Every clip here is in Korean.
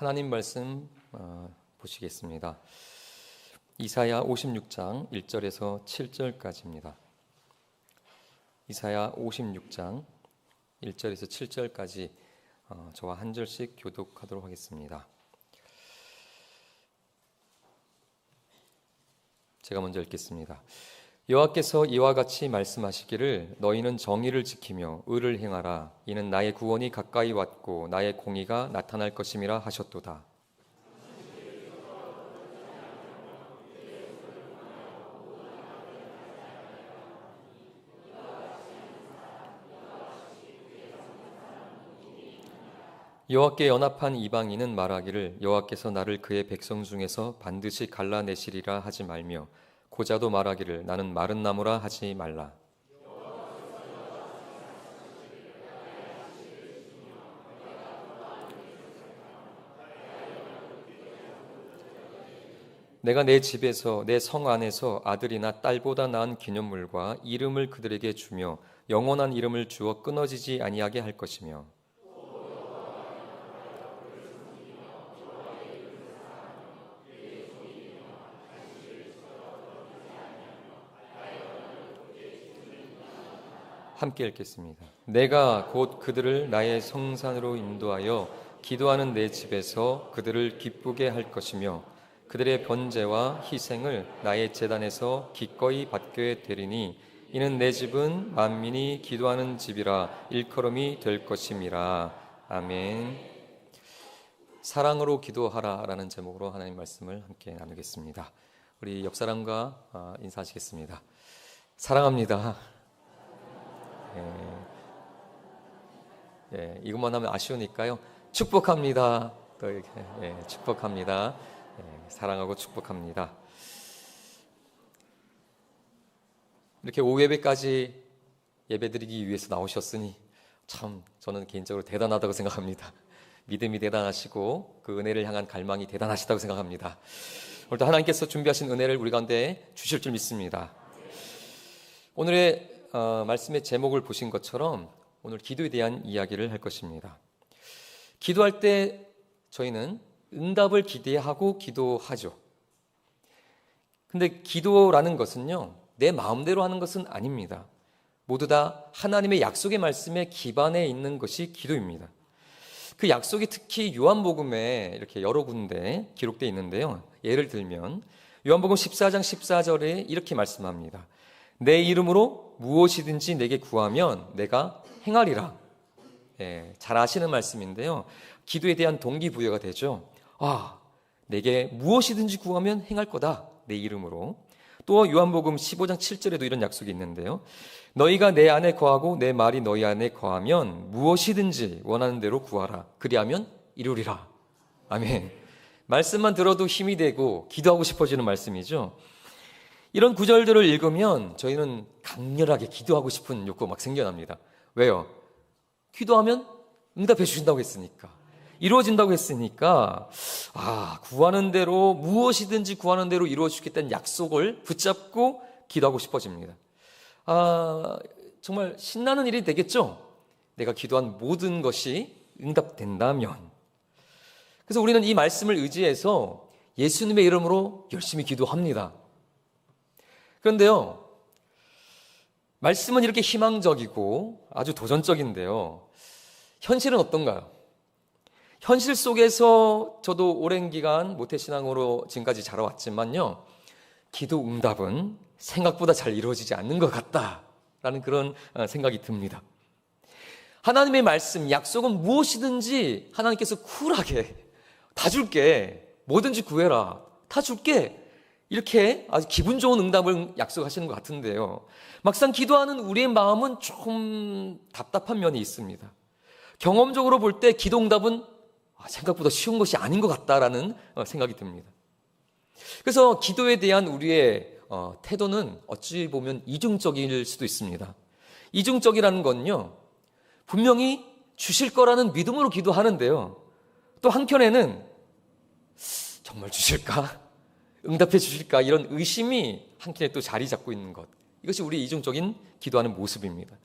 하나님 말씀 보시겠습니다. 이사야 56장 1절에서 7절까지입니다. 이사야 56장 1절에서 7절까지 저와 한 절씩 교독하도록 하겠습니다. 제가 먼저 읽겠습니다. 여호와께서 이와 같이 말씀하시기를 너희는 정의를 지키며 의를 행하라. 이는 나의 구원이 가까이 왔고 나의 공의가 나타날 것임이라 하셨도다. 여호와께 연합한 이방인은 말하기를 여호와께서 나를 그의 백성 중에서 반드시 갈라내시리라 하지 말며 고자도 말하기를 나는 마른 나무라 하지 말라. 내가 내 집에서 내 성 안에서 아들이나 딸보다 나은 기념물과 이름을 그들에게 주며 영원한 이름을 주어 끊어지지 아니하게 할 것이며 함께 읽겠습니다. 내가 곧 그들을 나의 성산으로 인도하여 기도하는 내 집에서 그들을 기쁘게 할 것이며 그들의 번제와 희생을 나의 제단에서 기꺼이 받게 되리니 이는 내 집은 만민이 기도하는 집이라 일컬음이 될 것임이라. 아멘. 사랑으로 기도하라 라는 제목으로 하나님 말씀을 함께 나누겠습니다. 우리 옆 사람과 인사하시겠습니다. 사랑합니다. 이것만 하면 아쉬우니까요. 축복합니다. 또 이렇게 축복합니다. 사랑하고 축복합니다. 이렇게 오후 예배까지 예배드리기 위해서 나오셨으니 참 저는 개인적으로 대단하다고 생각합니다. 믿음이 대단하시고 그 은혜를 향한 갈망이 대단하시다고 생각합니다. 오늘도 하나님께서 준비하신 은혜를 우리 가운데 주실 줄 믿습니다. 오늘의 말씀의 제목을 보신 것처럼 오늘 기도에 대한 이야기를 할 것입니다. 기도할 때 저희는 응답을 기대하고 기도하죠. 근데 기도라는 것은요, 내 마음대로 하는 것은 아닙니다. 모두 다 하나님의 약속의 말씀에 기반해 있는 것이 기도입니다. 그 약속이 특히 요한복음에 이렇게 여러 군데 기록되어 있는데요. 예를 들면 요한복음 14장 14절에 이렇게 말씀합니다. 내 이름으로 무엇이든지 내게 구하면 내가 행하리라. 잘 아시는 말씀인데요. 기도에 대한 동기부여가 되죠. 내게 무엇이든지 구하면 행할 거다. 내 이름으로. 또 요한복음 15장 7절에도 이런 약속이 있는데요. 너희가 내 안에 거하고 내 말이 너희 안에 거하면 무엇이든지 원하는 대로 구하라. 그리하면 이루리라. 아멘. 말씀만 들어도 힘이 되고 기도하고 싶어지는 말씀이죠. 이런 구절들을 읽으면 저희는 강렬하게 기도하고 싶은 욕구가 막 생겨납니다. 왜요? 기도하면 응답해 주신다고 했으니까, 이루어진다고 했으니까, 구하는 대로 무엇이든지 구하는 대로 이루어 주겠다는 약속을 붙잡고 기도하고 싶어집니다. 정말 신나는 일이 되겠죠? 내가 기도한 모든 것이 응답된다면. 그래서 우리는 이 말씀을 의지해서 예수님의 이름으로 열심히 기도합니다. 그런데요, 말씀은 이렇게 희망적이고 아주 도전적인데요. 현실은 어떤가요? 현실 속에서 저도 오랜 기간 모태신앙으로 지금까지 자라왔지만요, 기도 응답은 생각보다 잘 이루어지지 않는 것 같다라는 그런 생각이 듭니다. 하나님의 말씀, 약속은 무엇이든지 하나님께서 쿨하게 다 줄게, 뭐든지 구해라, 다 줄게, 이렇게 아주 기분 좋은 응답을 약속하시는 것 같은데요. 막상 기도하는 우리의 마음은 좀 답답한 면이 있습니다. 경험적으로 볼 때 기도 응답은 생각보다 쉬운 것이 아닌 것 같다라는 생각이 듭니다. 그래서 기도에 대한 우리의 태도는 어찌 보면 이중적일 수도 있습니다. 이중적이라는 건요, 분명히 주실 거라는 믿음으로 기도하는데요, 또 한켠에는 정말 주실까? 응답해 주실까? 이런 의심이 한켠에 또 자리 잡고 있는 것. 이것이 우리 이중적인 기도하는 모습입니다.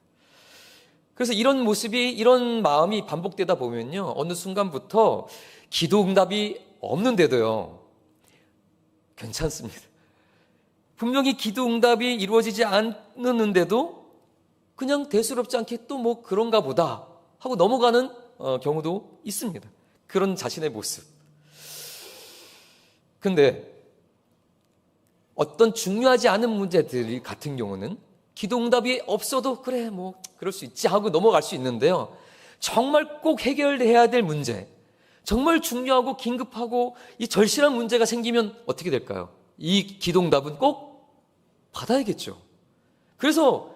그래서 이런 모습이, 이런 마음이 반복되다 보면요, 어느 순간부터 기도 응답이 없는데도요, 괜찮습니다. 분명히 기도 응답이 이루어지지 않는데도 그냥 대수롭지 않게 또 뭐 그런가 보다 하고 넘어가는 경우도 있습니다. 그런 자신의 모습. 근데 어떤 중요하지 않은 문제들 같은 경우는 기도 응답이 없어도 그래 뭐 그럴 수 있지 하고 넘어갈 수 있는데요, 정말 꼭 해결해야 될 문제, 정말 중요하고 긴급하고 이 절실한 문제가 생기면 어떻게 될까요? 이 기도 응답은 꼭 받아야겠죠. 그래서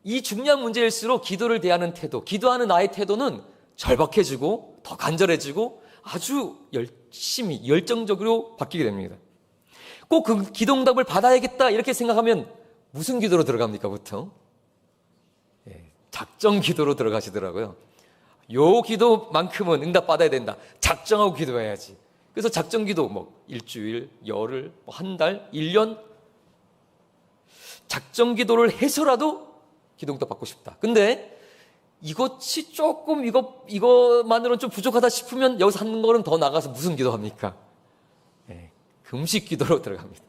이 중요한 문제일수록 기도를 대하는 태도, 기도하는 나의 태도는 절박해지고 더 간절해지고 아주 열심히 열정적으로 바뀌게 됩니다. 꼭 그 기도 응답을 받아야겠다 이렇게 생각하면 무슨 기도로 들어갑니까 보통? 작정 기도로 들어가시더라고요. 요 기도만큼은 응답 받아야 된다. 작정하고 기도해야지. 그래서 작정 기도 뭐 일주일, 열흘, 한 달, 1년 작정 기도를 해서라도 기도 응답 받고 싶다. 근데 이것이 조금 이거만으로는 좀 부족하다 싶으면 여기서 한 걸음 더 나가서 무슨 기도합니까? 금식 기도로 들어갑니다.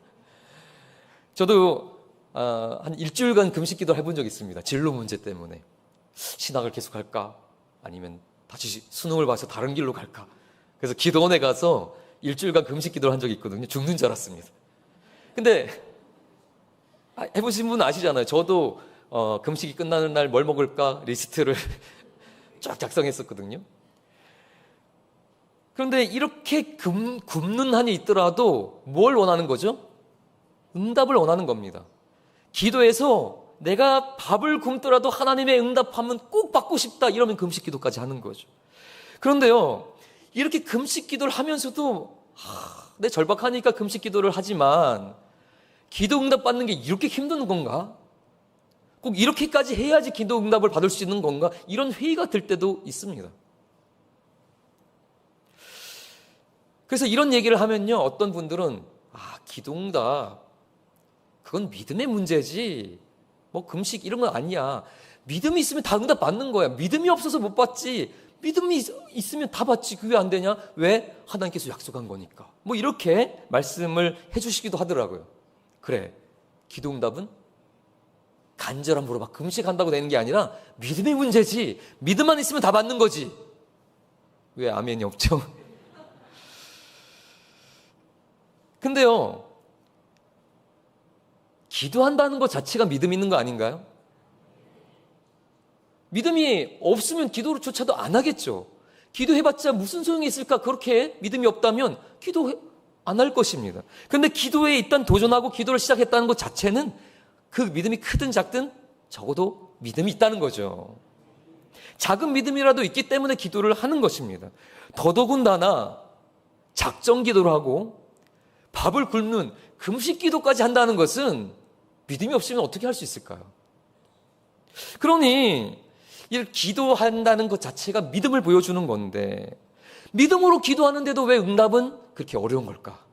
저도 한 일주일간 금식 기도를 해본 적이 있습니다. 진로 문제 때문에. 신학을 계속할까? 아니면 다시 수능을 봐서 다른 길로 갈까? 그래서 기도원에 가서 일주일간 금식 기도를 한 적이 있거든요. 죽는 줄 알았습니다. 근데 해보신 분 아시잖아요. 저도 금식이 끝나는 날 뭘 먹을까 리스트를 쫙 작성했었거든요. 그런데 이렇게 굶는 한이 있더라도 뭘 원하는 거죠? 응답을 원하는 겁니다. 기도에서 내가 밥을 굶더라도 하나님의 응답하면 꼭 받고 싶다 이러면 금식 기도까지 하는 거죠. 그런데요, 이렇게 금식 기도를 하면서도 내 절박하니까 금식 기도를 하지만 기도 응답 받는 게 이렇게 힘든 건가? 꼭 이렇게까지 해야지 기도 응답을 받을 수 있는 건가? 이런 회의가 들 때도 있습니다. 그래서 이런 얘기를 하면요, 어떤 분들은 기도 응답 그건 믿음의 문제지 뭐 금식 이런 건 아니야. 믿음이 있으면 다 응답 받는 거야. 믿음이 없어서 못 받지. 믿음이 있으면 다 받지. 그게 안 되냐? 왜? 하나님께서 약속한 거니까. 뭐 이렇게 말씀을 해주시기도 하더라고요. 그래, 기도 응답은 간절함으로 막 금식한다고 되는 게 아니라 믿음의 문제지. 믿음만 있으면 다 받는 거지. 왜 아멘이 없죠? 근데요, 기도한다는 것 자체가 믿음 있는 거 아닌가요? 믿음이 없으면 기도조차도 안 하겠죠. 기도해봤자 무슨 소용이 있을까? 그렇게 믿음이 없다면 기도 안 할 것입니다. 그런데 기도에 일단 도전하고 기도를 시작했다는 것 자체는 그 믿음이 크든 작든 적어도 믿음이 있다는 거죠. 작은 믿음이라도 있기 때문에 기도를 하는 것입니다. 더더군다나 작정 기도를 하고 밥을 굶는 금식 기도까지 한다는 것은 믿음이 없으면 어떻게 할 수 있을까요? 그러니 이렇게 기도한다는 것 자체가 믿음을 보여주는 건데 믿음으로 기도하는데도 왜 응답은 그렇게 어려운 걸까?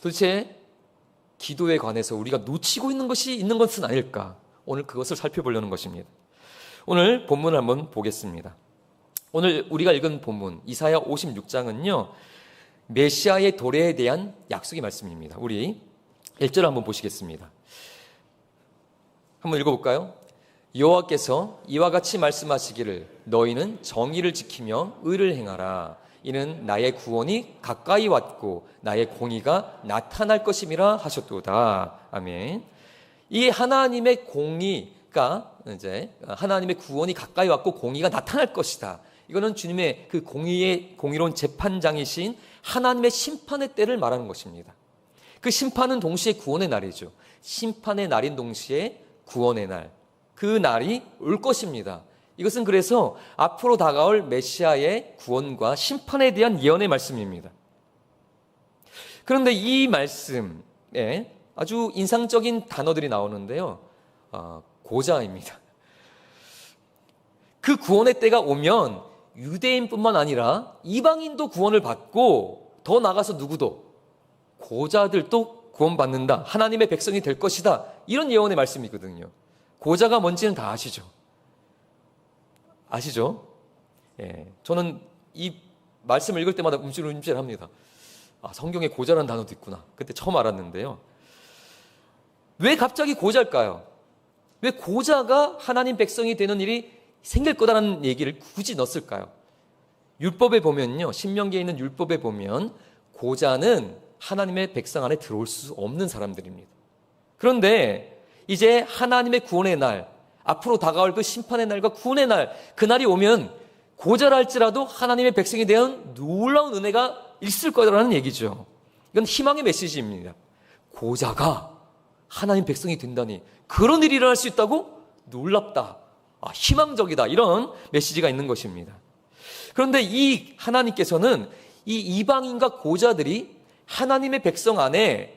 도대체 기도에 관해서 우리가 놓치고 있는 것은 아닐까? 오늘 그것을 살펴보려는 것입니다. 오늘 본문을 한번 보겠습니다. 오늘 우리가 읽은 본문 이사야 56장은요. 메시아의 도래에 대한 약속의 말씀입니다. 우리 1절 한번 보시겠습니다. 한번 읽어볼까요? 여호와께서 이와 같이 말씀하시기를 너희는 정의를 지키며 의를 행하라. 이는 나의 구원이 가까이 왔고 나의 공의가 나타날 것임이라 하셨도다. 아멘. 이 하나님의 공의가 이제 하나님의 구원이 가까이 왔고 공의가 나타날 것이다. 이거는 주님의 그 공의로운 재판장이신 하나님의 심판의 때를 말하는 것입니다. 그 심판은 동시에 구원의 날이죠. 심판의 날인 동시에 구원의 날. 그 날이 올 것입니다. 이것은 그래서 앞으로 다가올 메시아의 구원과 심판에 대한 예언의 말씀입니다. 그런데 이 말씀에 아주 인상적인 단어들이 나오는데요. 고자입니다. 그 구원의 때가 오면 유대인뿐만 아니라 이방인도 구원을 받고 더 나아가서 누구도 고자들도 구원받는다. 하나님의 백성이 될 것이다. 이런 예언의 말씀이거든요. 고자가 뭔지는 다 아시죠? 아시죠? 예, 저는 이 말씀을 읽을 때마다 움찔움찔합니다. 아, 성경에 고자라는 단어도 있구나. 그때 처음 알았는데요. 왜 갑자기 고자일까요? 왜 고자가 하나님 백성이 되는 일이 생길 거다라는 얘기를 굳이 넣었을까요? 율법에 보면요, 신명기에 있는 율법에 보면 고자는 하나님의 백성 안에 들어올 수 없는 사람들입니다. 그런데 이제 하나님의 구원의 날, 앞으로 다가올 그 심판의 날과 구원의 날, 그날이 오면 고자라 할지라도 하나님의 백성에 대한 놀라운 은혜가 있을 거라는 얘기죠. 이건 희망의 메시지입니다. 고자가 하나님 백성이 된다니, 그런 일이 일어날 수 있다고? 놀랍다. 아, 희망적이다. 이런 메시지가 있는 것입니다. 그런데 이 하나님께서는 이 이방인과 고자들이 하나님의 백성 안에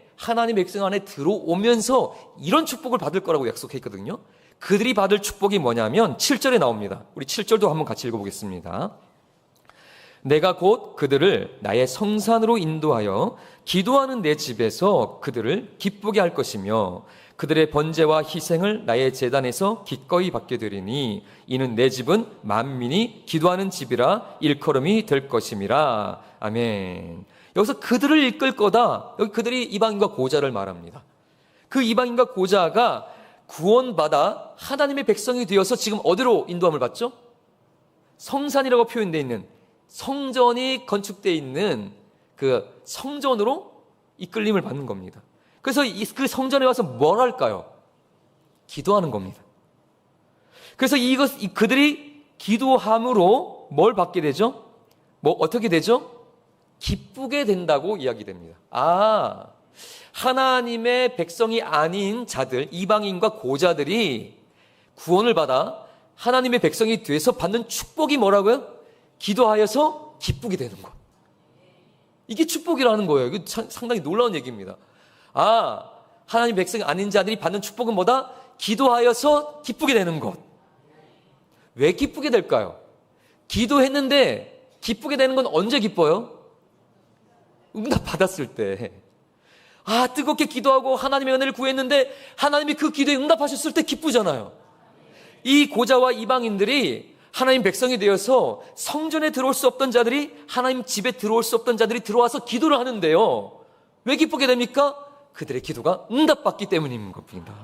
들어오면서 이런 축복을 받을 거라고 약속했거든요. 그들이 받을 축복이 뭐냐면 7절에 나옵니다. 우리 7절도 한번 같이 읽어보겠습니다. 내가 곧 그들을 나의 성산으로 인도하여 기도하는 내 집에서 그들을 기쁘게 할 것이며 그들의 번제와 희생을 나의 제단에서 기꺼이 받게 되리니 이는 내 집은 만민이 기도하는 집이라 일컬음이 될 것임이라. 아멘. 여기서 그들을 이끌 거다. 여기 그들이 이방인과 고자를 말합니다. 그 이방인과 고자가 구원받아 하나님의 백성이 되어서 지금 어디로 인도함을 받죠? 성산이라고 표현되어 있는, 성전이 건축되어 있는 그 성전으로 이끌림을 받는 겁니다. 그래서 그 성전에 와서 뭘 할까요? 기도하는 겁니다. 그래서 그들이 기도함으로 뭘 받게 되죠? 어떻게 되죠? 기쁘게 된다고 이야기됩니다. 아, 하나님의 백성이 아닌 자들, 이방인과 고자들이 구원을 받아 하나님의 백성이 돼서 받는 축복이 뭐라고요? 기도하여서 기쁘게 되는 것. 이게 축복이라는 거예요. 이거 상당히 놀라운 얘기입니다. 아, 하나님 백성이 아닌 자들이 받는 축복은 뭐다? 기도하여서 기쁘게 되는 것. 왜 기쁘게 될까요? 기도했는데 기쁘게 되는 건 언제 기뻐요? 응답 받았을 때. 아, 뜨겁게 기도하고 하나님의 은혜를 구했는데 하나님이 그 기도에 응답하셨을 때 기쁘잖아요. 이 고자와 이방인들이 하나님 백성이 되어서 성전에 들어올 수 없던 자들이, 하나님 집에 들어올 수 없던 자들이 들어와서 기도를 하는데요. 왜 기쁘게 됩니까? 그들의 기도가 응답받기 때문인 겁니다.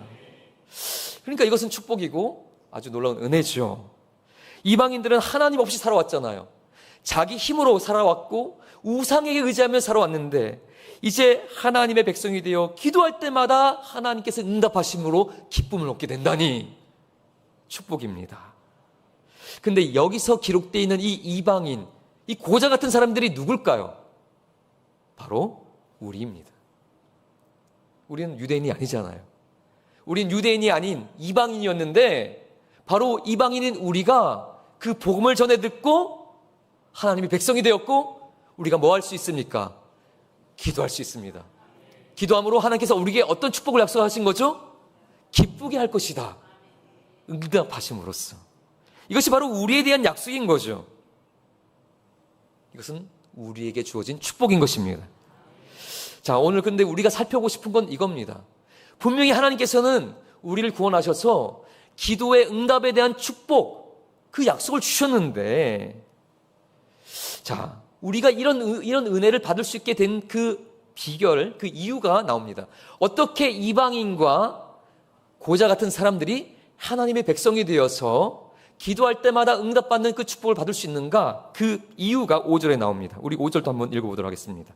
그러니까 이것은 축복이고 아주 놀라운 은혜죠. 이방인들은 하나님 없이 살아왔잖아요. 자기 힘으로 살아왔고 우상에게 의지하며 살아왔는데 이제 하나님의 백성이 되어 기도할 때마다 하나님께서 응답하심으로 기쁨을 얻게 된다니 축복입니다. 근데 여기서 기록되어 있는 이 이방인, 이 고자 같은 사람들이 누굴까요? 바로 우리입니다. 우리는 유대인이 아니잖아요. 우린 유대인이 아닌 이방인이었는데 바로 이방인인 우리가 그 복음을 전해 듣고 하나님의 백성이 되었고 우리가 뭐 할 수 있습니까? 기도할 수 있습니다. 기도함으로 하나님께서 우리에게 어떤 축복을 약속하신 거죠? 기쁘게 할 것이다. 응답하심으로써. 이것이 바로 우리에 대한 약속인 거죠. 이것은 우리에게 주어진 축복인 것입니다. 자, 오늘 근데 우리가 살펴보고 싶은 건 이겁니다. 분명히 하나님께서는 우리를 구원하셔서 기도의 응답에 대한 축복, 그 약속을 주셨는데, 자, 우리가 이런 은혜를 받을 수 있게 된 그 비결, 그 이유가 나옵니다. 어떻게 이방인과 고자 같은 사람들이 하나님의 백성이 되어서 기도할 때마다 응답받는 그 축복을 받을 수 있는가? 그 이유가 5절에 나옵니다. 우리 5절도 한번 읽어보도록 하겠습니다.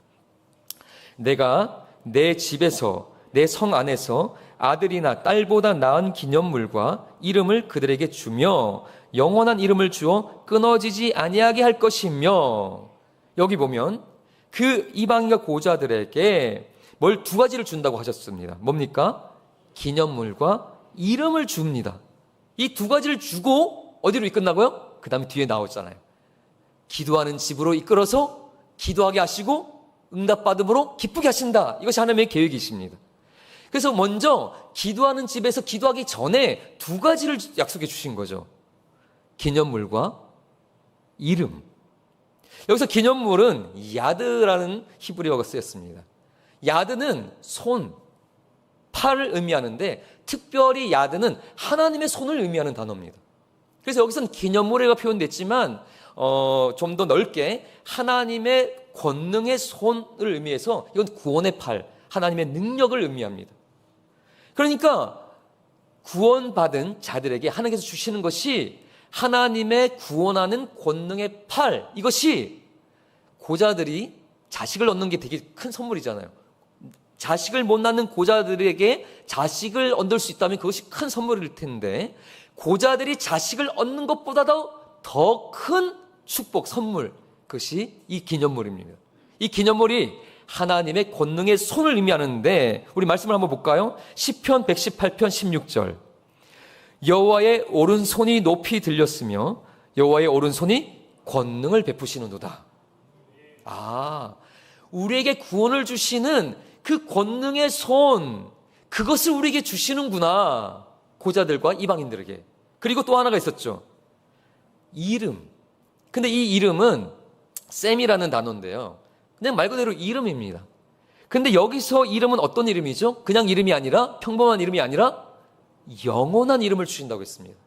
내가 내 집에서 내 성 안에서 아들이나 딸보다 나은 기념물과 이름을 그들에게 주며 영원한 이름을 주어 끊어지지 아니하게 할 것이며, 여기 보면 그 이방인과 고자들에게 뭘 두 가지를 준다고 하셨습니다. 뭡니까? 기념물과 이름을 줍니다. 이 두 가지를 주고 어디로 이끌나고요? 그 다음에 뒤에 나오잖아요. 기도하는 집으로 이끌어서 기도하게 하시고 응답받음으로 기쁘게 하신다. 이것이 하나님의 계획이십니다. 그래서 먼저 기도하는 집에서 기도하기 전에 두 가지를 약속해 주신 거죠. 기념물과 이름. 여기서 기념물은 야드라는 히브리어가 쓰였습니다. 야드는 손, 팔을 의미하는데 특별히 야드는 하나님의 손을 의미하는 단어입니다. 그래서 여기서는 기념모래가 표현됐지만 좀 더 넓게 하나님의 권능의 손을 의미해서 이건 구원의 팔, 하나님의 능력을 의미합니다. 그러니까 구원받은 자들에게 하나님께서 주시는 것이 하나님의 구원하는 권능의 팔, 이것이 고자들이 자식을 얻는 게 되게 큰 선물이잖아요. 자식을 못 낳는 고자들에게 자식을 얻을 수 있다면 그것이 큰 선물일 텐데, 고자들이 자식을 얻는 것보다도 더 큰 축복, 선물, 그것이 이 기념물입니다. 이 기념물이 하나님의 권능의 손을 의미하는데, 우리 말씀을 한번 볼까요? 시편 118편 16절. 여호와의 오른손이 높이 들렸으며 여호와의 오른손이 권능을 베푸시는도다. 우리에게 구원을 주시는 그 권능의 손, 그것을 우리에게 주시는구나. 고자들과 이방인들에게. 그리고 또 하나가 있었죠. 이름. 근데 이 이름은 셈이라는 단어인데요. 그냥 말 그대로 이름입니다. 근데 여기서 이름은 어떤 이름이죠? 그냥 이름이 아니라, 평범한 이름이 아니라 영원한 이름을 주신다고 했습니다.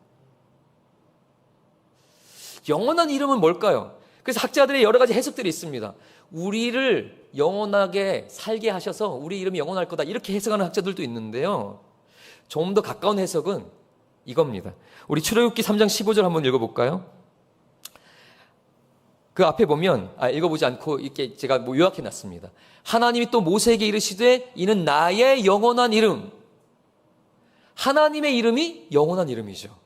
영원한 이름은 뭘까요? 그래서 학자들의 여러 가지 해석들이 있습니다. 우리를 영원하게 살게 하셔서 우리 이름이 영원할 거다, 이렇게 해석하는 학자들도 있는데요. 좀 더 가까운 해석은 이겁니다. 우리 출애굽기 3장 15절 한번 읽어볼까요? 그 앞에 보면, 읽어보지 않고 이렇게 제가 요약해놨습니다. 하나님이 또 모세에게 이르시되 이는 나의 영원한 이름. 하나님의 이름이 영원한 이름이죠.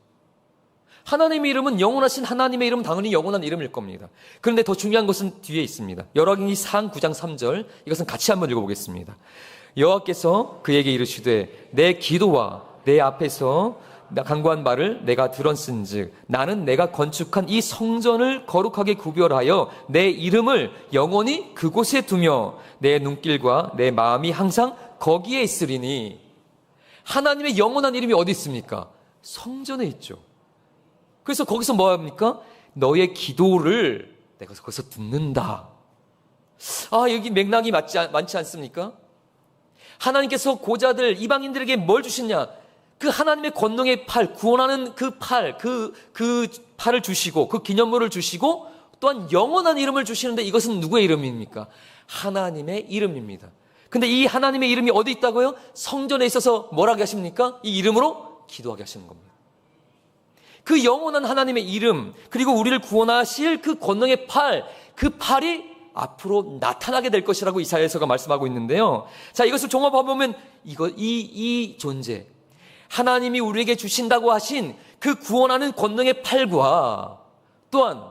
하나님의 이름은, 영원하신 하나님의 이름은 당연히 영원한 이름일 겁니다. 그런데 더 중요한 것은 뒤에 있습니다. 열왕기 상 9장 3절, 이것은 같이 한번 읽어보겠습니다. 여호와께서 그에게 이르시되 내 기도와 내 앞에서 간구한 말을 내가 들었은즉 나는 내가 건축한 이 성전을 거룩하게 구별하여 내 이름을 영원히 그곳에 두며 내 눈길과 내 마음이 항상 거기에 있으리니. 하나님의 영원한 이름이 어디 있습니까? 성전에 있죠. 그래서 거기서 뭐 합니까? 너의 기도를 내가 거기서 듣는다. 여기 맥락이 많지 않습니까? 하나님께서 고자들, 이방인들에게 뭘 주시냐? 그 하나님의 권능의 팔, 구원하는 그 팔, 그 팔을 주시고, 그 기념물을 주시고, 또한 영원한 이름을 주시는데, 이것은 누구의 이름입니까? 하나님의 이름입니다. 근데 이 하나님의 이름이 어디 있다고요? 성전에 있어서 뭐라고 하십니까? 이 이름으로 기도하게 하시는 겁니다. 그 영원한 하나님의 이름, 그리고 우리를 구원하실 그 권능의 팔, 그 팔이 앞으로 나타나게 될 것이라고 이사야서가 말씀하고 있는데요. 자, 이것을 종합해보면 이 존재, 하나님이 우리에게 주신다고 하신 그 구원하는 권능의 팔과 또한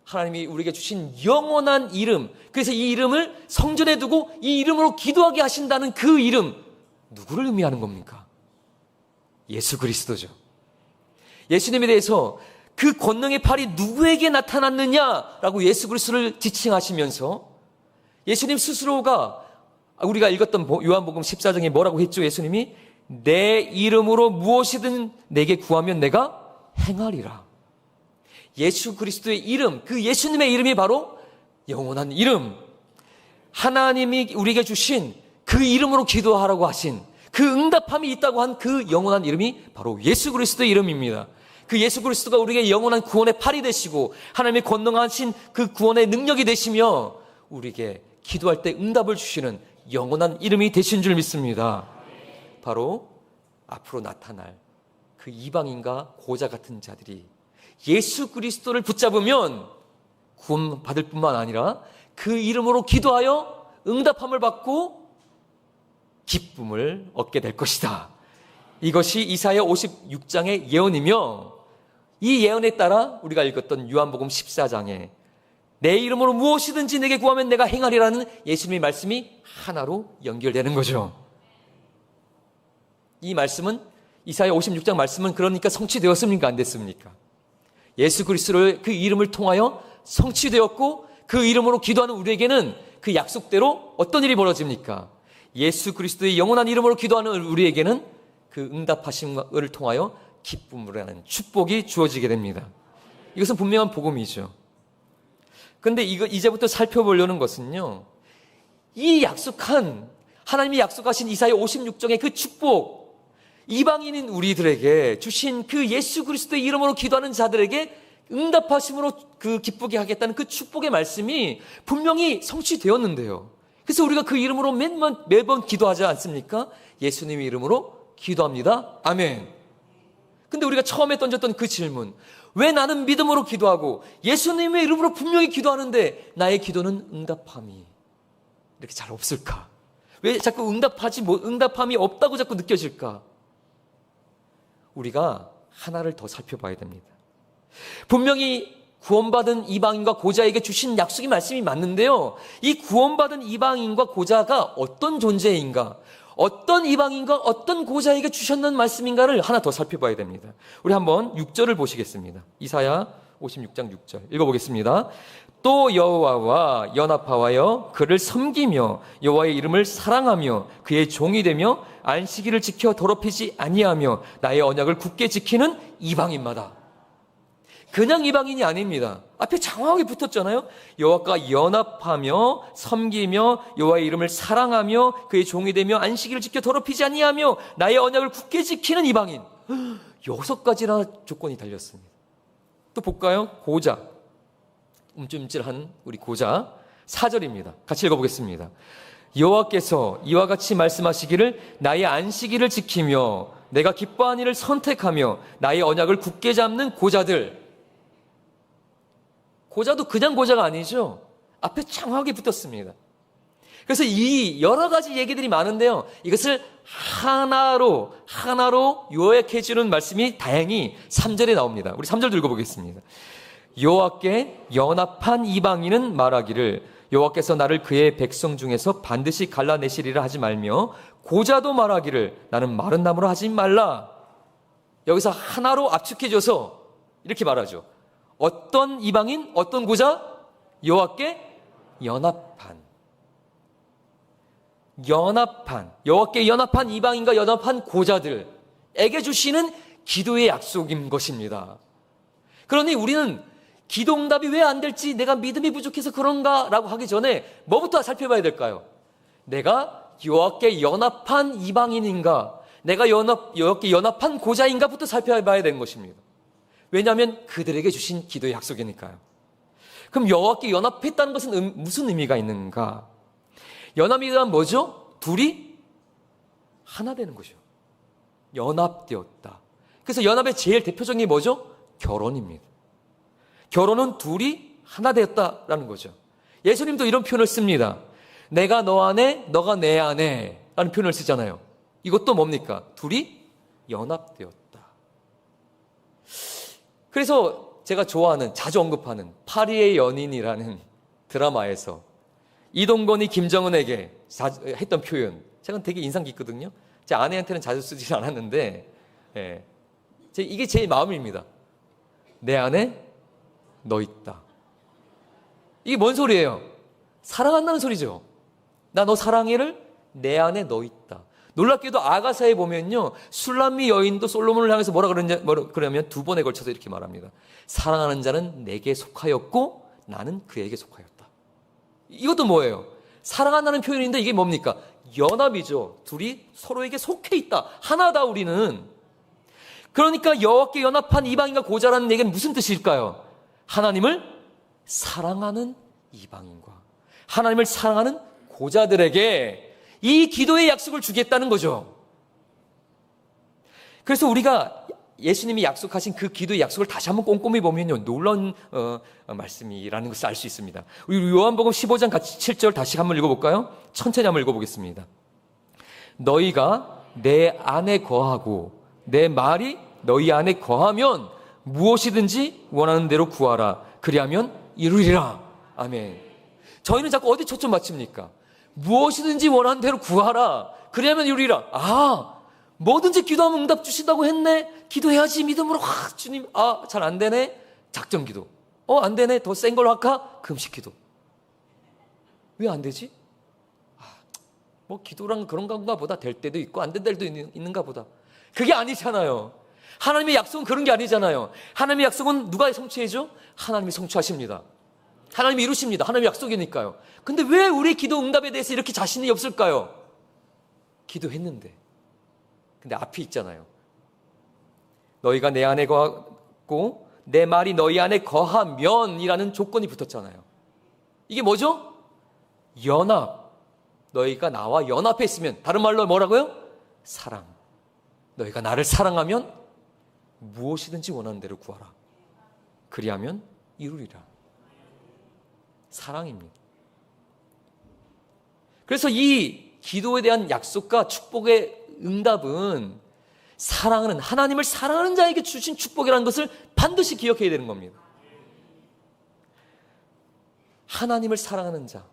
하나님이 우리에게 주신 영원한 이름, 그래서 이 이름을 성전에 두고 이 이름으로 기도하게 하신다는 그 이름, 누구를 의미하는 겁니까? 예수 그리스도죠. 예수님에 대해서 그 권능의 팔이 누구에게 나타났느냐라고 예수 그리스도를 지칭하시면서 예수님 스스로가, 우리가 읽었던 요한복음 14장에 뭐라고 했죠? 예수님이 내 이름으로 무엇이든 내게 구하면 내가 행하리라. 예수 그리스도의 이름, 그 예수님의 이름이 바로 영원한 이름, 하나님이 우리에게 주신 그 이름으로 기도하라고 하신 그 응답함이 있다고 한 그 영원한 이름이 바로 예수 그리스도의 이름입니다. 그 예수 그리스도가 우리에게 영원한 구원의 팔이 되시고 하나님의 권능하신 그 구원의 능력이 되시며 우리에게 기도할 때 응답을 주시는 영원한 이름이 되신 줄 믿습니다. 바로 앞으로 나타날 그 이방인과 고자 같은 자들이 예수 그리스도를 붙잡으면 구원 받을 뿐만 아니라 그 이름으로 기도하여 응답함을 받고 기쁨을 얻게 될 것이다. 이것이 이사야 56장의 예언이며, 이 예언에 따라 우리가 읽었던 요한복음 14장에 내 이름으로 무엇이든지 내게 구하면 내가 행하리라는 예수님의 말씀이 하나로 연결되는 거죠. 이 말씀은, 이사야 56장 말씀은 그러니까 성취되었습니까? 안 됐습니까? 예수 그리스도의 그 이름을 통하여 성취되었고, 그 이름으로 기도하는 우리에게는 그 약속대로 어떤 일이 벌어집니까? 예수 그리스도의 영원한 이름으로 기도하는 우리에게는 그 응답하심을 통하여 기쁨을 하는 축복이 주어지게 됩니다. 이것은 분명한 복음이죠. 그런데 이제부터 살펴보려는 것은요, 이 약속한, 하나님이 약속하신 이사야 56장의 그 축복, 이방인인 우리들에게 주신 그 예수 그리스도의 이름으로 기도하는 자들에게 응답하심으로 그 기쁘게 하겠다는 그 축복의 말씀이 분명히 성취되었는데요. 그래서 우리가 그 이름으로 매번 기도하지 않습니까? 예수님의 이름으로 기도합니다. 아멘. 근데 우리가 처음에 던졌던 그 질문, 왜 나는 믿음으로 기도하고 예수님의 이름으로 분명히 기도하는데 나의 기도는 응답함이 이렇게 잘 없을까? 왜 자꾸 응답함이 없다고 자꾸 느껴질까? 우리가 하나를 더 살펴봐야 됩니다. 분명히 구원받은 이방인과 고자에게 주신 약속의 말씀이 맞는데요. 이 구원받은 이방인과 고자가 어떤 존재인가, 어떤 이방인과 어떤 고자에게 주셨는 말씀인가를 하나 더 살펴봐야 됩니다. 우리 한번 6절을 보시겠습니다. 이사야 56장 6절 읽어보겠습니다. 또 여호와와 연합하여 그를 섬기며 여호와의 이름을 사랑하며 그의 종이 되며 안식일을 지켜 더럽히지 아니하며 나의 언약을 굳게 지키는 이방인마다. 그냥 이방인이 아닙니다. 앞에 장황하게 붙었잖아요. 여호와가 연합하며 섬기며 여호와의 이름을 사랑하며 그의 종이 되며 안식일을 지켜 더럽히지 아니하며 나의 언약을 굳게 지키는 이방인. 6가지나 조건이 달렸습니다. 또 볼까요? 고자. 움찔움찔한 우리 고자. 4절입니다. 같이 읽어보겠습니다. 여호와께서 이와 같이 말씀하시기를 나의 안식일을 지키며 내가 기뻐하는 일을 선택하며 나의 언약을 굳게 잡는 고자들. 고자도 그냥 고자가 아니죠. 앞에 장황하게 붙었습니다. 그래서 이 여러 가지 얘기들이 많은데요. 이것을 하나로 요약해 주는 말씀이 다행히 3절에 나옵니다. 우리 3절 읽어보겠습니다. 여호와께 연합한 이방인은 말하기를 여호와께서 나를 그의 백성 중에서 반드시 갈라내시리라 하지 말며 고자도 말하기를 나는 마른 나무로 하지 말라. 여기서 하나로 압축해줘서 이렇게 말하죠. 어떤 이방인, 어떤 고자? 여호와께 연합한. 여호와께 연합한 이방인과 연합한 고자들에게 주시는 기도의 약속인 것입니다. 그러니 우리는 기도 응답이 왜 안 될지, 내가 믿음이 부족해서 그런가 라고 하기 전에 뭐부터 살펴봐야 될까요? 내가 여호와께 연합한 이방인인가, 내가 여호와께 연합한 고자인가부터 살펴봐야 되는 것입니다. 왜냐하면 그들에게 주신 기도의 약속이니까요. 그럼 여호와께 연합했다는 것은 무슨 의미가 있는가? 연합이란 뭐죠? 둘이 하나 되는 거죠. 연합되었다. 그래서 연합의 제일 대표적인 게 뭐죠? 결혼입니다. 결혼은 둘이 하나 되었다라는 거죠. 예수님도 이런 표현을 씁니다. 내가 너 안에, 너가 내 안에 라는 표현을 쓰잖아요. 이것도 뭡니까? 둘이 연합되었다. 그래서 제가 좋아하는, 자주 언급하는 파리의 연인이라는 드라마에서 이동건이 김정은에게 했던 표현, 제가 되게 인상 깊거든요. 제 아내한테는 자주 쓰지 않았는데, 이게 제 마음입니다. 내 안에 너 있다. 이게 뭔 소리예요? 사랑한다는 소리죠. 나 너 사랑해를 내 안에 너 있다. 놀랍게도 아가사에 보면요, 술람미 여인도 솔로몬을 향해서 그러냐면 2번에 걸쳐서 이렇게 말합니다. 사랑하는 자는 내게 속하였고 나는 그에게 속하였다. 이것도 뭐예요? 사랑한다는 표현인데 이게 뭡니까? 연합이죠. 둘이 서로에게 속해 있다. 하나다 우리는. 그러니까 여호와께 연합한 이방인과 고자라는 얘기는 무슨 뜻일까요? 하나님을 사랑하는 이방인과 하나님을 사랑하는 고자들에게 이 기도의 약속을 주겠다는 거죠. 그래서 우리가 예수님이 약속하신 그 기도의 약속을 다시 한번 꼼꼼히 보면요, 놀라운 말씀이라는 것을 알 수 있습니다. 우리 요한복음 15장 같이 7절 다시 한번 읽어볼까요? 천천히 한번 읽어보겠습니다. 너희가 내 안에 거하고 내 말이 너희 안에 거하면 무엇이든지 원하는 대로 구하라. 그리하면 이루리라. 아멘. 저희는 자꾸 어디 초점 맞춥니까? 무엇이든지 원하는 대로 구하라. 그리하면 이루리라. 뭐든지 기도하면 응답 주신다고 했네. 기도해야지 믿음으로. 주님, 잘 안 되네. 작정 기도. 안 되네. 더 센 걸로 할까? 금식 기도. 왜 안 되지? 기도란 그런 건가 보다. 될 때도 있고 안 된 때도 있는가 보다. 그게 아니잖아요. 하나님의 약속은 그런 게 아니잖아요. 하나님의 약속은 누가 성취해줘? 하나님이 성취하십니다. 하나님이 이루십니다. 하나님의 약속이니까요. 근데 왜 우리 기도 응답에 대해서 이렇게 자신이 없을까요? 기도했는데. 근데 앞이 있잖아요. 너희가 내 안에 거하고 내 말이 너희 안에 거하면이라는 조건이 붙었잖아요. 이게 뭐죠? 연합. 너희가 나와 연합해 있으면, 다른 말로 뭐라고요? 사랑. 너희가 나를 사랑하면 무엇이든지 원하는 대로 구하라. 그리하면 이루리라. 사랑입니다. 그래서 이 기도에 대한 약속과 축복의 응답은 사랑하는, 하나님을 사랑하는 자에게 주신 축복이라는 것을 반드시 기억해야 되는 겁니다. 하나님을 사랑하는 자.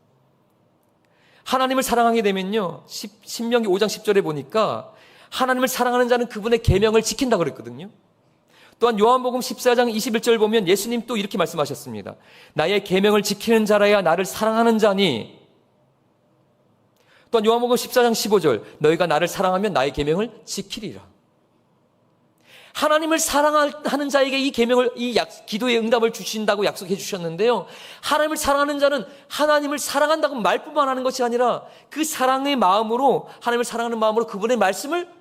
하나님을 사랑하게 되면요, 신명기 5장 10절에 보니까 하나님을 사랑하는 자는 그분의 계명을 지킨다고 그랬거든요. 또한 요한복음 14장 21절 보면 예수님 또 이렇게 말씀하셨습니다. 나의 계명을 지키는 자라야 나를 사랑하는 자니. 또한 요한복음 14장 15절 너희가 나를 사랑하면 나의 계명을 지키리라. 하나님을 사랑하는 자에게 이 계명을, 기도의 응답을 주신다고 약속해 주셨는데요. 하나님을 사랑하는 자는 하나님을 사랑한다고 말뿐만 하는 것이 아니라 그 사랑의 마음으로, 하나님을 사랑하는 마음으로 그분의 말씀을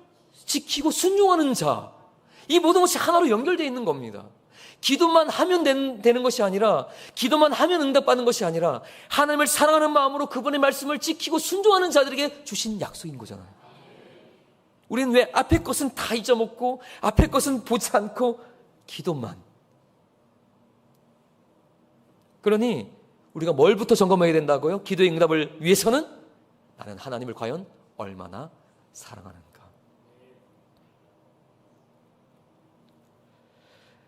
지키고 순종하는 자. 이 모든 것이 하나로 연결되어 있는 겁니다. 기도만 하면 되는 것이 아니라, 기도만 하면 응답받는 것이 아니라 하나님을 사랑하는 마음으로 그분의 말씀을 지키고 순종하는 자들에게 주신 약속인 거잖아요. 우리는 왜 앞에 것은 다 잊어먹고 앞에 것은 보지 않고 기도만. 그러니 우리가 뭘부터 점검해야 된다고요? 기도의 응답을 위해서는 나는 하나님을 과연 얼마나 사랑하는가.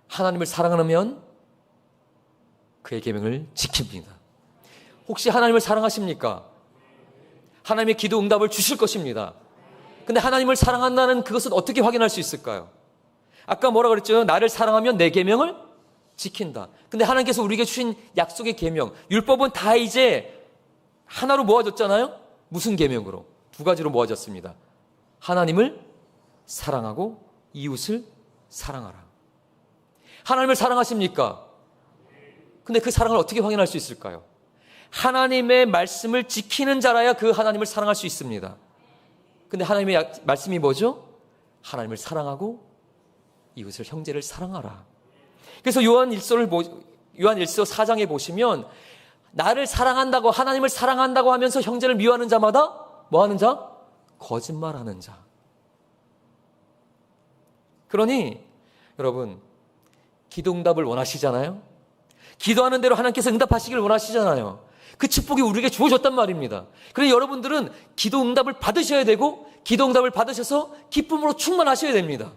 하나님을 사랑하면 그의 계명을 지킵니다. 혹시 하나님을 사랑하십니까? 하나님의 기도 응답을 주실 것입니다. 근데 하나님을 사랑한다는 그것은 어떻게 확인할 수 있을까요? 아까 뭐라 그랬죠? 나를 사랑하면 내 계명을 지킨다. 근데 하나님께서 우리에게 주신 약속의 계명, 율법은 다 이제 하나로 모아졌잖아요? 무슨 계명으로? 두 가지로 모아졌습니다. 하나님을 사랑하고 이웃을 사랑하라. 하나님을 사랑하십니까? 근데 그 사랑을 어떻게 확인할 수 있을까요? 하나님의 말씀을 지키는 자라야 그 하나님을 사랑할 수 있습니다. 근데 하나님의 말씀이 뭐죠? 하나님을 사랑하고 이웃을, 형제를 사랑하라. 그래서 요한일서 4장에 보시면 나를 사랑한다고, 하나님을 사랑한다고 하면서 형제를 미워하는 자마다 뭐 하는 자? 거짓말하는 자. 그러니 여러분, 기도 응답을 원하시잖아요? 기도하는 대로 하나님께서 응답하시길 원하시잖아요. 그 축복이 우리에게 주어졌단 말입니다. 그래서 여러분들은 기도 응답을 받으셔야 되고, 기도 응답을 받으셔서 기쁨으로 충만하셔야 됩니다.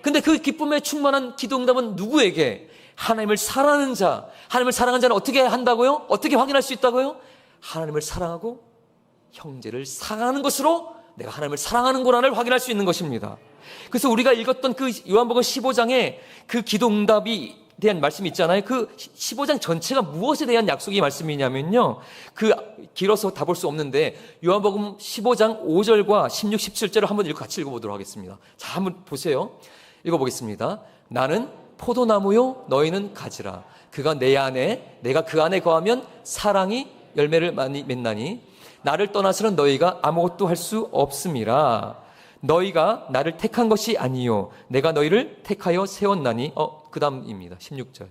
근데 그 기쁨에 충만한 기도 응답은 누구에게? 하나님을 사랑하는 자. 하나님을 사랑하는 자는 어떻게 한다고요? 어떻게 확인할 수 있다고요? 하나님을 사랑하고 형제를 사랑하는 것으로 내가 하나님을 사랑하는구나를 확인할 수 있는 것입니다. 그래서 우리가 읽었던 그 요한복음 15장에 그 기도 응답이 대한 말씀이 있잖아요. 그 15장 전체가 무엇에 대한 약속의 말씀이냐면요, 그 길어서 다 볼 수 없는데 요한복음 15장 5절과 16, 17절을 한번 같이 읽어보도록 하겠습니다. 자, 한번 보세요. 읽어보겠습니다. 나는 포도나무요 너희는 가지라. 그가 내 안에, 내가 그 안에 거하면 사랑이 열매를 많이 맺나니 나를 떠나서는 너희가 아무것도 할 수 없음이라. 너희가 나를 택한 것이 아니요 내가 너희를 택하여 세웠나니. 그 다음입니다. 16절.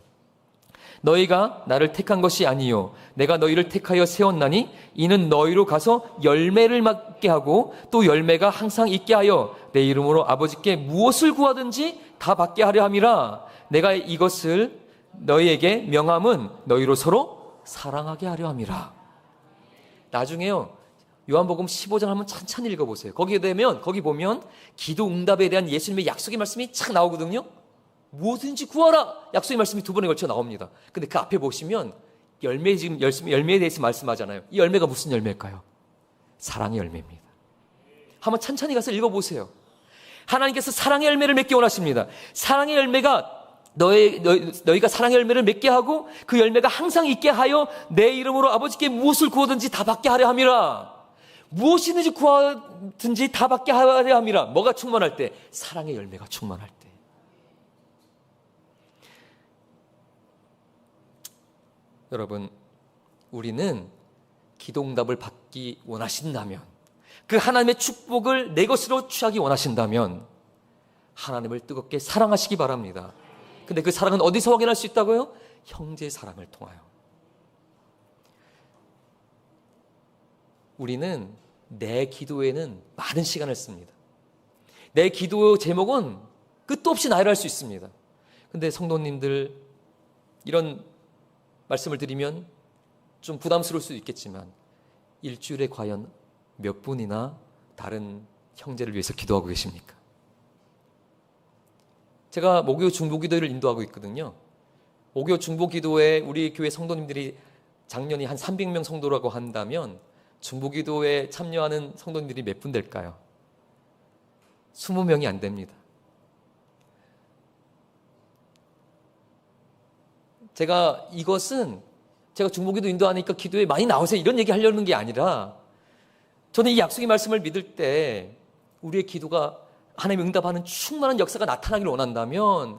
너희가 나를 택한 것이 아니요 내가 너희를 택하여 세웠나니 이는 너희로 가서 열매를 맺게 하고 또 열매가 항상 있게 하여 내 이름으로 아버지께 무엇을 구하든지 다 받게 하려 함이라. 내가 이것을 너희에게 명함은 너희로 서로 사랑하게 하려 함이라. 나중에요, 요한복음 15장 한번 천천히 읽어보세요. 거기 보면 기도 응답에 대한 예수님의 약속의 말씀이 착 나오거든요. 무엇인지 구하라 약속의 말씀이 두 번에 걸쳐 나옵니다. 근데 그 앞에 보시면 열매에 대해서 말씀하잖아요. 이 열매가 무슨 열매일까요? 사랑의 열매입니다. 한번 천천히 가서 읽어보세요. 하나님께서 사랑의 열매를 맺기 원하십니다. 사랑의 열매가 너희가 사랑의 열매를 맺게 하고 그 열매가 항상 있게 하여 내 이름으로 아버지께 무엇을 구하든지 다 받게 하려 함이라. 무엇이든지 구하든지 다 받게 하려 함이라. 뭐가 충만할 때? 사랑의 열매가 충만할 때. 여러분, 우리는 기도응답을 받기 원하신다면, 그 하나님의 축복을 내 것으로 취하기 원하신다면 하나님을 뜨겁게 사랑하시기 바랍니다. 근데 그 사랑은 어디서 확인할 수 있다고요? 형제 사랑을 통하여. 우리는 내 기도에는 많은 시간을 씁니다. 내 기도 제목은 끝도 없이 나열할 수 있습니다. 근데 성도님들, 이런 말씀을 드리면 좀 부담스러울 수도 있겠지만 일주일에 과연 몇 분이나 다른 형제를 위해서 기도하고 계십니까? 제가 목요 중보기도회를 인도하고 있거든요. 목요 중보기도회 우리 교회 성도님들이 작년이 한 300명 성도라고 한다면 중보기도회에 참여하는 성도님들이 몇 분 될까요? 20명이 안 됩니다. 제가 중보기도 인도하니까 기도에 많이 나오세요 이런 얘기 하려는 게 아니라, 저는 이 약속의 말씀을 믿을 때 우리의 기도가 하나님의 응답하는 충만한 역사가 나타나기를 원한다면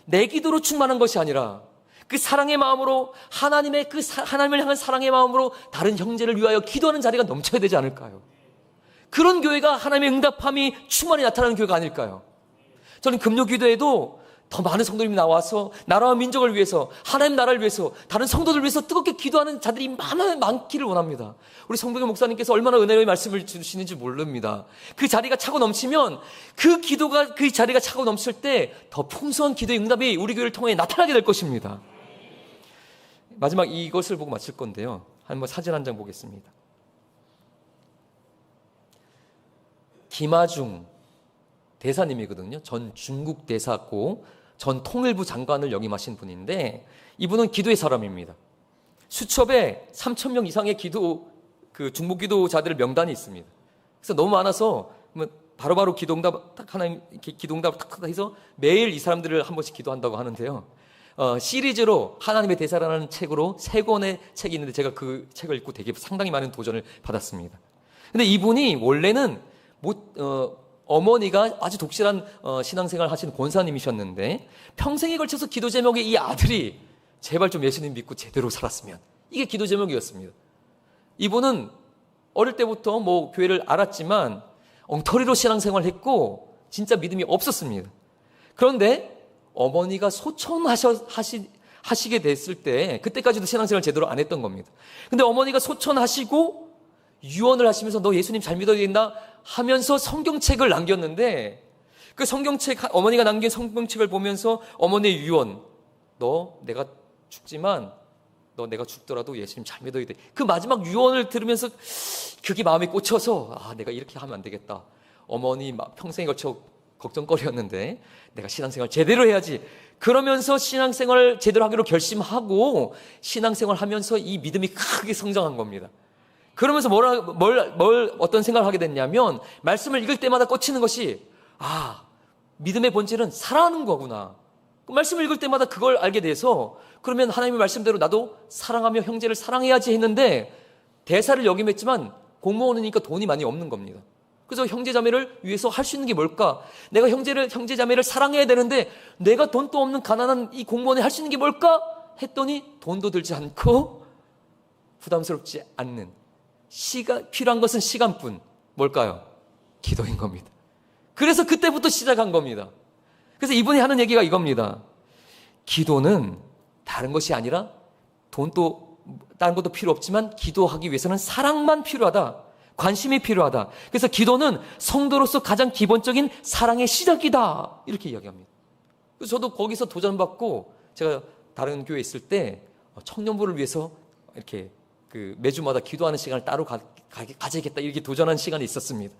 내 기도로 충만한 것이 아니라 그 사랑의 마음으로, 하나님을 향한 사랑의 마음으로 다른 형제를 위하여 기도하는 자리가 넘쳐야 되지 않을까요? 그런 교회가 하나님의 응답함이 충만히 나타나는 교회가 아닐까요? 저는 금요 기도에도 더 많은 성도님이 나와서 나라와 민족을 위해서, 하나님 나라를 위해서, 다른 성도들 위해서 뜨겁게 기도하는 자들이 많기를 원합니다. 우리 성동영 목사님께서 얼마나 은혜의 말씀을 주시는지 모릅니다. 그 자리가 차고 넘치면, 그 자리가 차고 넘칠 때 더 풍성한 기도의 응답이 우리 교회를 통해 나타나게 될 것입니다. 마지막 이것을 보고 마칠 건데요. 한번 사진 한 장 보겠습니다. 김아중 대사님이거든요. 전 중국 대사고 전 통일부 장관을 역임하신 분인데, 이분은 기도의 사람입니다. 수첩에 3,000명 이상의 중보기도자들 명단이 있습니다. 그래서 너무 많아서 바로바로 기도응답 딱 하나님 기도응답 딱 해서 매일 이 사람들을 한 번씩 기도한다고 하는데요. 시리즈로 하나님의 대사라는 책으로 3권의 책이 있는데 제가 그 책을 읽고 되게 상당히 많은 도전을 받았습니다. 근데 이분이 원래는 어머니가 아주 독실한 신앙생활 하시는 권사님이셨는데, 평생에 걸쳐서 기도 제목이 이 아들이 제발 좀 예수님 믿고 제대로 살았으면, 이게 기도 제목이었습니다. 이분은 어릴 때부터 교회를 알았지만 엉터리로 신앙생활을 했고 진짜 믿음이 없었습니다. 그런데 어머니가 소천하시게 됐을 때, 그때까지도 신앙생활 제대로 안 했던 겁니다. 근데 어머니가 소천하시고 유언을 하시면서 너 예수님 잘 믿어야 된다 하면서 성경책을 남겼는데, 그 어머니가 남긴 성경책을 보면서 어머니의 유언, 너 내가 죽지만 너 내가 죽더라도 예수님 잘 믿어야 돼. 그 마지막 유언을 들으면서 그게 마음에 꽂혀서, 내가 이렇게 하면 안 되겠다. 어머니 평생에 걸쳐 걱정거리였는데 내가 신앙생활 제대로 해야지. 그러면서 신앙생활 제대로 하기로 결심하고 신앙생활 하면서 이 믿음이 크게 성장한 겁니다. 그러면서 어떤 생각을 하게 됐냐면, 말씀을 읽을 때마다 꽂히는 것이, 믿음의 본질은 사랑하는 거구나. 그 말씀을 읽을 때마다 그걸 알게 돼서, 그러면 하나님의 말씀대로 나도 사랑하며 형제를 사랑해야지 했는데, 대사를 역임했지만 공무원이니까 돈이 많이 없는 겁니다. 그래서 형제자매를 위해서 할 수 있는 게 뭘까? 내가 형제자매를 사랑해야 되는데 내가 돈도 없는 가난한 이 공무원이 할 수 있는 게 뭘까? 했더니 돈도 들지 않고 부담스럽지 않는, 필요한 것은 시간뿐. 뭘까요? 기도인 겁니다. 그래서 그때부터 시작한 겁니다. 그래서 이분이 하는 얘기가 이겁니다. 기도는 다른 것이 아니라 돈도 다른 것도 필요 없지만 기도하기 위해서는 사랑만 필요하다. 관심이 필요하다. 그래서 기도는 성도로서 가장 기본적인 사랑의 시작이다. 이렇게 이야기합니다. 그래서 저도 거기서 도전받고, 제가 다른 교회에 있을 때 청년부를 위해서 이렇게 매주마다 기도하는 시간을 따로 가져야겠다, 이렇게 도전한 시간이 있었습니다.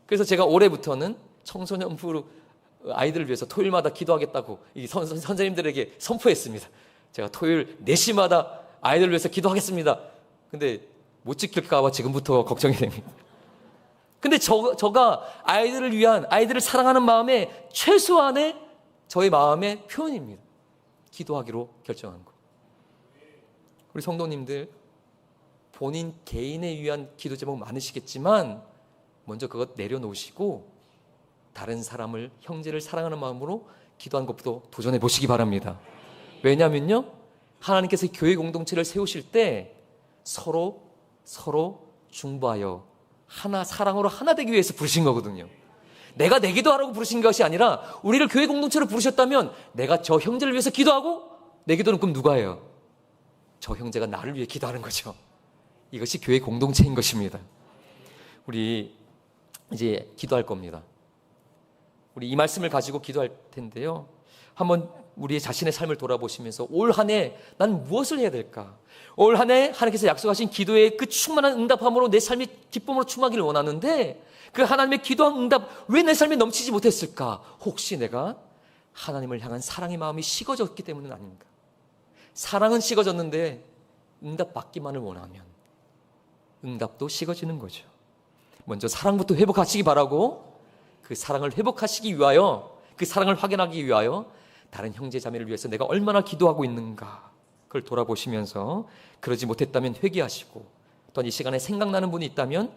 그래서 제가 올해부터는 청소년부 아이들을 위해서 토요일마다 기도하겠다고 선생님들에게 선포했습니다. 제가 토요일 4시마다 아이들을 위해서 기도하겠습니다. 근데 못 지킬까 봐 지금부터 걱정이 됩니다. 근데 저가 아이들을 사랑하는 마음의 최소한의 저의 마음의 표현입니다. 기도하기로 결정한 거. 우리 성도님들, 본인 개인에 위한 기도 제목 많으시겠지만 먼저 그것 내려놓으시고 다른 사람을, 형제를 사랑하는 마음으로 기도하는 것부터 도전해 보시기 바랍니다. 왜냐면요, 하나님께서 교회 공동체를 세우실 때 서로 중보하여 사랑으로 하나 되기 위해서 부르신 거거든요. 내가 내 기도하라고 부르신 것이 아니라 우리를 교회 공동체로 부르셨다면 내가 저 형제를 위해서 기도하고 내 기도는 그럼 누가 해요? 저 형제가 나를 위해 기도하는 거죠. 이것이 교회 공동체인 것입니다. 우리 이제 기도할 겁니다. 우리 이 말씀을 가지고 기도할 텐데요. 한번 우리의 자신의 삶을 돌아보시면서 올 한 해 난 무엇을 해야 될까? 올 한 해 하나님께서 약속하신 기도의 그 충만한 응답함으로 내 삶이 기쁨으로 충만하기를 원하는데 그 하나님의 기도한 응답 왜 내 삶에 넘치지 못했을까? 혹시 내가 하나님을 향한 사랑의 마음이 식어졌기 때문은 아닌가? 사랑은 식어졌는데 응답 받기만을 원하면 응답도 식어지는 거죠. 먼저 사랑부터 회복하시기 바라고 그 사랑을 회복하시기 위하여 그 사랑을 확인하기 위하여 다른 형제 자매를 위해서 내가 얼마나 기도하고 있는가 그걸 돌아보시면서 그러지 못했다면 회개하시고 또한 이 시간에 생각나는 분이 있다면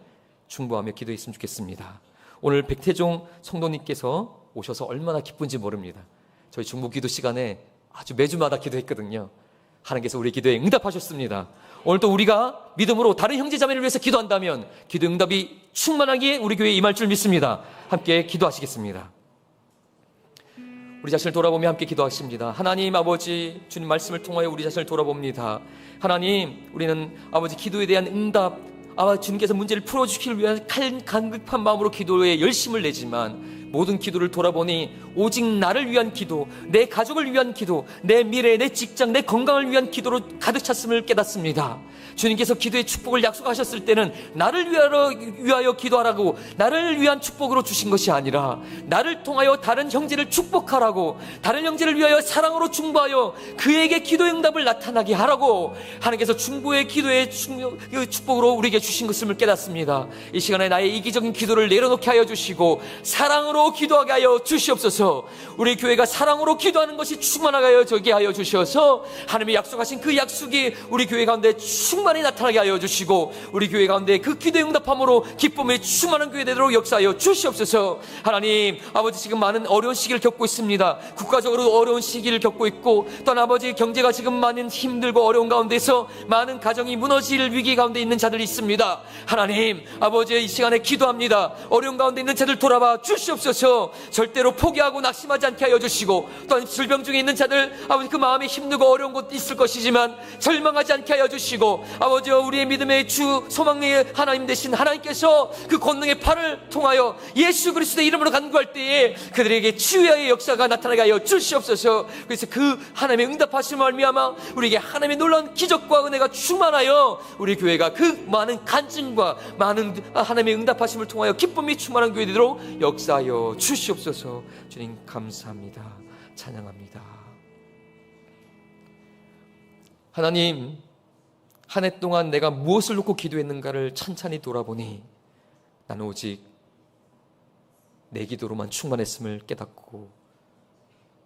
중보하며 기도했으면 좋겠습니다. 오늘 백태종 성도님께서 오셔서 얼마나 기쁜지 모릅니다. 저희 중보 기도 시간에 아주 매주마다 기도했거든요. 하나님께서 우리 기도에 응답하셨습니다. 오늘 또 우리가 믿음으로 다른 형제 자매를 위해서 기도한다면 기도 응답이 충만하게 우리 교회에 임할 줄 믿습니다. 함께 기도하시겠습니다. 우리 자신을 돌아보며 함께 기도하십니다. 하나님 아버지, 주님 말씀을 통하여 우리 자신을 돌아봅니다. 하나님, 우리는 아버지 기도에 대한 응답, 주님께서 문제를 풀어주기를 위한 간극한 마음으로 기도에 열심을 내지만 모든 기도를 돌아보니 오직 나를 위한 기도, 내 가족을 위한 기도, 내 미래, 내 직장, 내 건강을 위한 기도로 가득 찼음을 깨닫습니다. 주님께서 기도의 축복을 약속하셨을 때는 나를 위하여 기도하라고 나를 위한 축복으로 주신 것이 아니라 나를 통하여 다른 형제를 축복하라고 다른 형제를 위하여 사랑으로 중보하여 그에게 기도의 응답을 나타나게 하라고 하나님께서 중보의 기도의 축복으로 우리에게 주신 것임을 깨닫습니다. 이 시간에 나의 이기적인 기도를 내려놓게 하여 주시고 사랑으로 기도하게 하여 주시옵소서. 우리 교회가 사랑으로 기도하는 것이 충만하게 하여 주셔서 하나님의 약속하신 그 약속이 우리 교회 가운데 충만히 나타나게 하여 주시고 우리 교회 가운데 그 기도의 응답함으로 기쁨의 충만한 교회 되도록 역사하여 주시옵소서. 하나님 아버지, 지금 많은 어려운 시기를 겪고 있습니다. 국가적으로 어려운 시기를 겪고 있고 또한 아버지 경제가 지금 많은 힘들고 어려운 가운데서 많은 가정이 무너질 위기 가운데 있는 자들이 있습니다. 하나님 아버지, 이 시간에 기도합니다. 어려운 가운데 있는 자들 돌아봐 주시옵소서. 절대로 포기하고 낙심하지 않게 하여 주시고 또한 질병 중에 있는 자들 아버지, 그 마음이 힘들고 어려운 곳 있을 것이지만 절망하지 않게 하여 주시고 아버지, 우리의 믿음의 주 소망의 하나님 되신 하나님께서 그 권능의 팔을 통하여 예수 그리스도의 이름으로 간구할 때에 그들에게 치유의 역사가 나타나게 하여 주시옵소서. 그래서 그 하나님의 응답하심을 말미암아 우리에게 하나님의 놀라운 기적과 은혜가 충만하여 우리 교회가 그 많은 간증과 많은 하나님의 응답하심을 통하여 기쁨이 충만한 교회 되도록 역사하여 주시옵소서. 주님 감사합니다. 찬양합니다. 하나님, 한 해 동안 내가 무엇을 놓고 기도했는가를 찬찬히 돌아보니 나는 오직 내 기도로만 충만했음을 깨닫고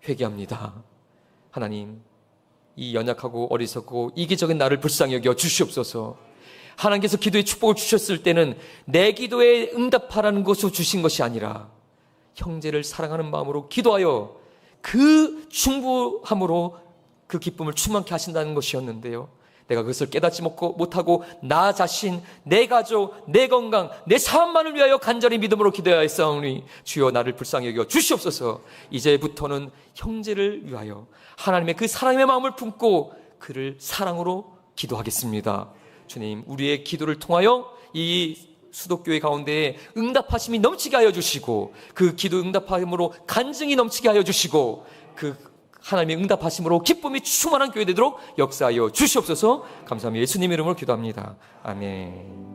회개합니다. 하나님, 이 연약하고 어리석고 이기적인 나를 불쌍히 여겨 주시옵소서. 하나님께서 기도의 축복을 주셨을 때는 내 기도에 응답하라는 것으로 주신 것이 아니라 형제를 사랑하는 마음으로 기도하여 그 중보함으로 그 기쁨을 충만케 하신다는 것이었는데요. 내가 그것을 깨닫지 못하고 나 자신, 내 가족, 내 건강, 내 삶만을 위하여 간절히 믿음으로 기도하였사오니 주여 나를 불쌍히 여겨 주시옵소서. 이제부터는 형제를 위하여 하나님의 그 사랑의 마음을 품고 그를 사랑으로 기도하겠습니다. 주님, 우리의 기도를 통하여 이 수도교회 가운데 응답하심이 넘치게 하여 주시고 그 기도 응답함으로 간증이 넘치게 하여 주시고 그 하나님의 응답하심으로 기쁨이 충만한 교회 되도록 역사하여 주시옵소서. 감사합니다. 예수님 이름으로 기도합니다. 아멘.